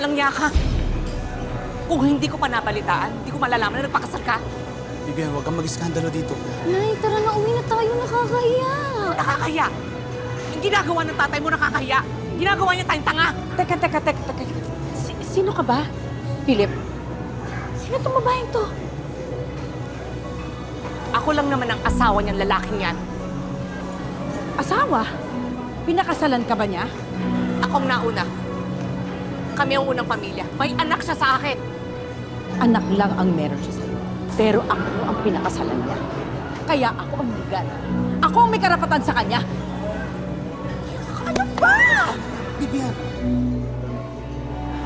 Walang niya ka. Kung hindi ko pa nabalitaan, hindi ko malalaman na nagpakasal ka. Vivian, huwag kang mag-iskandalo dito. Nay, tara na, uwi na tayo. Nakakahiya. Nakakahiya. Yung ginagawa ng tatay mo nakakahiya. Ginagawa niya tayong tanga. Teka. Sino ka ba? Philip? Sino itong babaeng to? Ako lang naman ang asawa niyang lalaking yan. Asawa? Pinakasalan ka ba niya? Akong nauna. Kami ang unang pamilya. May anak siya sa akin. Anak lang ang meron siya sa'yo. Pero ako ang pinakasalan niya. Kaya ako ang legal. Ako ang may karapatan sa kanya. Ano ba? Vivian!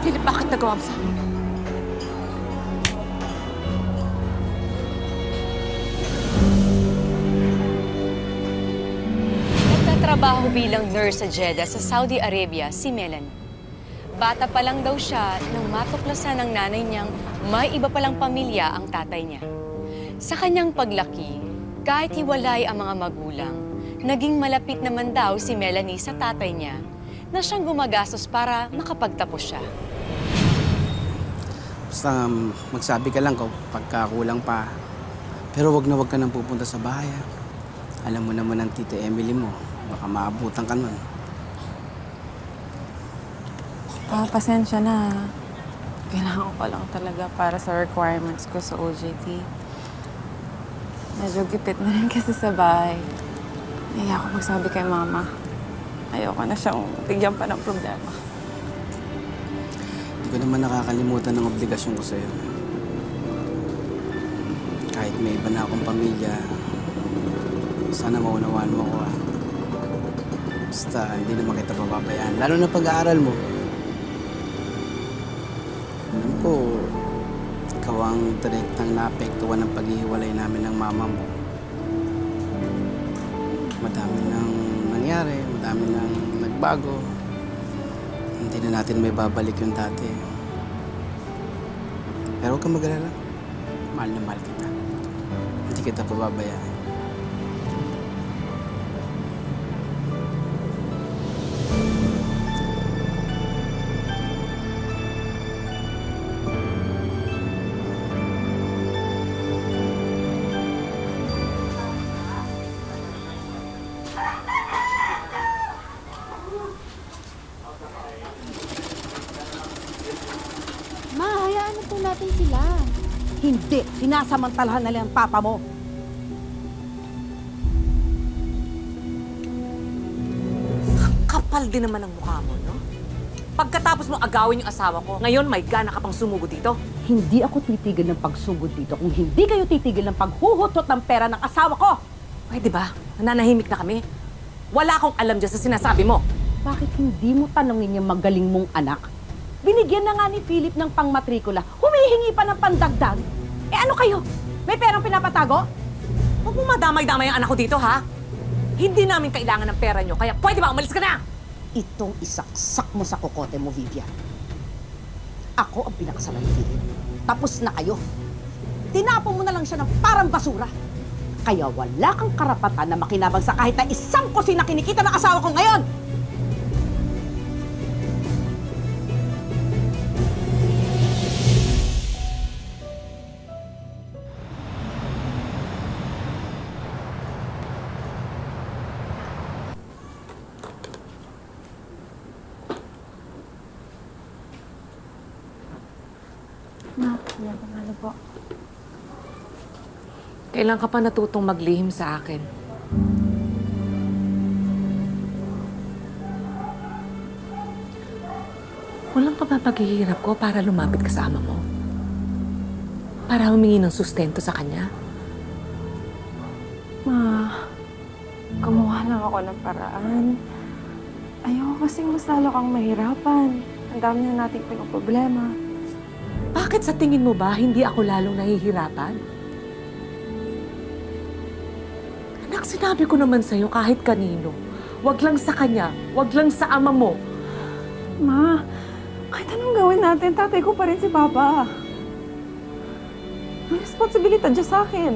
Philip, bakit nagawa mo sa akin? Nagtatrabaho bilang nurse sa Jeddah sa Saudi Arabia si Melanie. Bata pa lang daw siya nang matuklasan ng nanay niyang may iba palang pamilya ang tatay niya. Sa kanyang paglaki, kahit hiwalay ang mga magulang, naging malapit naman daw si Melanie sa tatay niya na siyang gumagastos para makapagtapos siya. Basta magsabi ka lang kung pagkakulang pa. Pero wag ka nang pupunta sa bahay. Alam mo naman ang tita Emily mo. Baka maabutan ka nun. Pasensya na. Kailangan ko pa lang talaga para sa requirements ko sa OJT. Medyo gipit na rin kasi sa bahay. Nahiya ako magsabi kay mama. Ayoko na siyang bigyan pa ng problema. Hindi ko naman nakakalimutan ng obligasyon ko sa'yo. Kahit may iba na akong pamilya, sana maunawaan mo ako. Basta hindi naman kita pababayaan. Lalo na pag-aaral mo. Alam ko, ikaw ang direktang naapektuhan ng paghihiwalay namin ng mama mo. Madami nang nangyari, madami nang nagbago. Hindi na natin may babalik yung dati. Pero huwag kang mag-alala. Mahal na mahal kita. Hindi kita pababayaan. Ma, hayaan na po natin sila. Hindi. Sinasamantalahan na lang ang papa mo. Kapal din naman ang mukha mo, no? Pagkatapos mo agawin yung asawa ko, ngayon may gana ka pang sumugod dito. Hindi ako titigil ng pagsugod dito kung hindi kayo titigil ng paghuhutot ng pera ng asawa ko. Pwede ba? Nananahimik na kami. Wala akong alam dyan sa sinasabi mo. Bakit hindi mo tanongin yung magaling mong anak? Binigyan na nga ni Philip ng pangmatrikula. Humihingi pa ng pandagdag. Eh ano kayo? May perang pinapatago? Huwag mo madamay-damay ang anak ko dito, ha? Hindi namin kailangan ng pera nyo, kaya pwede ba umalis ka na? Itong isaksak mo sa kokote mo, Vivian. Ako ang pinakasalan ni Philip. Tapos na kayo. Tinapon mo na lang siya ng parang basura. Kaya wala kang karapatan na makinabang sa kahit na isang kusina kinikita ng asawa ko ngayon! Ano po? Kailan ka pa natutong maglihim sa akin? Walang pa ba paghihirap ko para lumapit ka sa ama mo? Para humingi ng sustento sa kanya? Ma, gumawa lang ako ng paraan. Ayoko kasing mas lalo kang mahirapan. Ang dami na nating pinoproblema. Bakit sa tingin mo ba hindi ako lalong nahihirapan? Anak, sinabi ko naman sa'yo kahit kanino. Wag lang sa kanya, wag lang sa ama mo. Ma, kahit anong gawin natin, tatay ko pa rin si Papa. May responsibilidad dyan sa akin.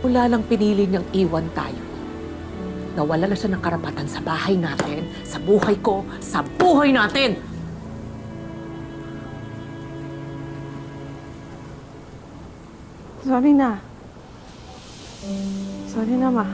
Wala lang pinili niyang iwan tayo. Nawala na siya ng karapatan sa bahay natin, sa buhay ko, sa buhay natin! Sorry na. Sorry na, ma.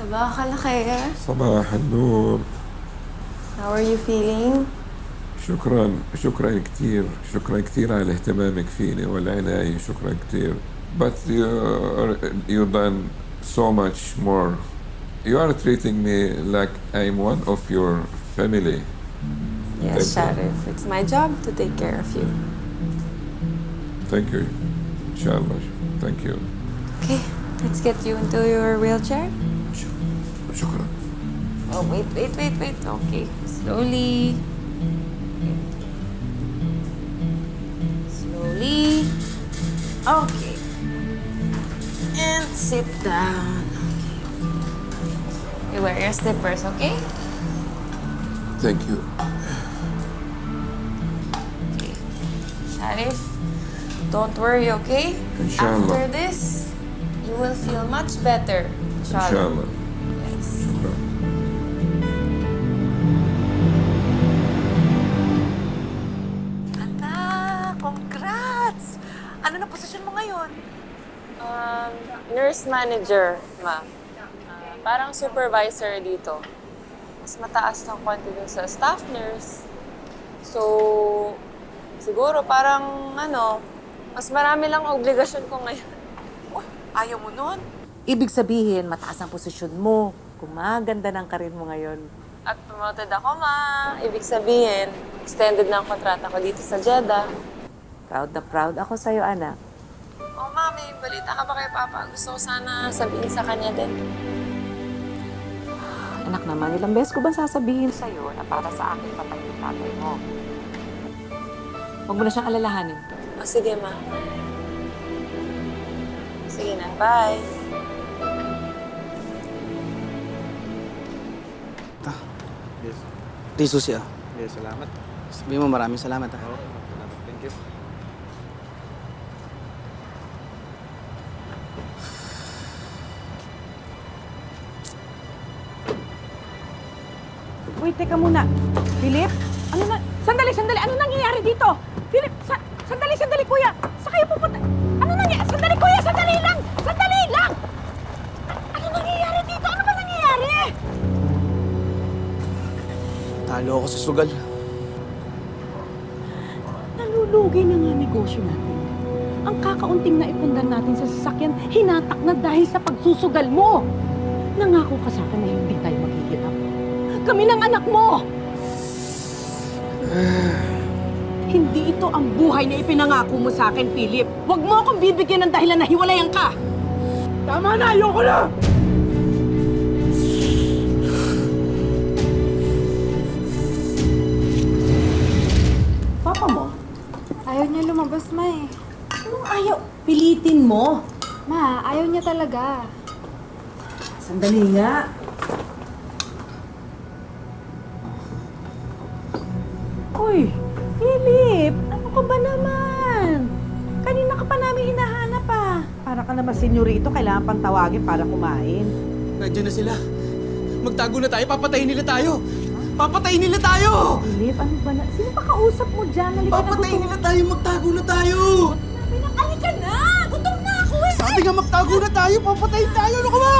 صباح الخير. صباح النور. How are you feeling? شكرا كثير على اهتمامك فيني والعناية. شكرا كثير. But you done so much more. You are treating me like I'm one of your family. Yes, Thank you. Sharif. It's my job to take care of you. Thank you. Inshallah. Thank you. Okay, let's get you into your wheelchair. شكرا. Oh, wait. Okay, slowly. Slowly. Okay. And sit down. Okay. You wear your slippers, okay? Thank you. Okay. Sharif, don't worry, okay? Inshallah. After this, you will feel much better. Inshallah. Yes. شكرا. Anak, congrats! Ano na posisyon mo ngayon? Nurse manager, ma'am. Parang supervisor dito. Mas mataas ng konti dun sa staff nurse. So, siguro parang mas marami lang obligasyon ko ngayon. Ayaw mo nun? Ibig sabihin, mataas ang posisyon mo. Kumaganda ng karir mo ngayon. At promoted ako, ma. Ibig sabihin, extended na ang kontrata ko dito sa Jeddah. Proud na proud ako sa'yo, anak. Oh, ma, may balita ka ba kay Papa? Gusto ko sana sabihin sa kanya din. Anak naman, ilang beses ko ba sasabihin sa'yo na para sa akin patay yung tatay mo? Huwag mo na siyang alalahanin. Oh, sige, ma. Sige na, bye. Riso siya. Yes, salamat. Sabihin mo maraming salamat ha. Salamat. Thank you. Wait, teka muna. Philip? Ano na? Sandali! Ano nangyayari dito? Philip, sandali, kuya! Sa kayo pupunta? Ano nangyayari? Sandali, kuya! Sandali lang! Ano nangyayari dito? Ano ba nangyayari? Talo ako sa sugal. Nalulugi na nga negosyo natin. Ang kakaunting na ipundan natin sa sasakyan, hinatak na dahil sa pagsusugal mo. Nangako ka sa akin na hindi tayo maghihirap. Kami ng anak mo! Hindi ito ang buhay na ipinangako mo sa akin, Philip. Huwag mo akong bibigyan ng dahilan na hiwalayan ka! Tama na! Ayoko na! Papa mo? Ayaw niya lumabas, ma eh. Anong ayaw? Pilitin mo! Ma, ayaw niya talaga. Sandali nga. Uy, Philip! Ano ka ba naman? Kanina ka pa namin hinahanap ah. Para ka naman senyorito, kailangan pang tawagin para kumain. Nandiyan na sila. Magtago na tayo, papatayin nila tayo! Papatayin nila tayo! Philip, ano ba na? Sino pa kausap mo dyan? Halika na, Papatayin nila tayo, magtago na tayo! Halika na! Gutom na ako eh! Sabi nga magtago na tayo, papatayin tayo! Ano ka ba?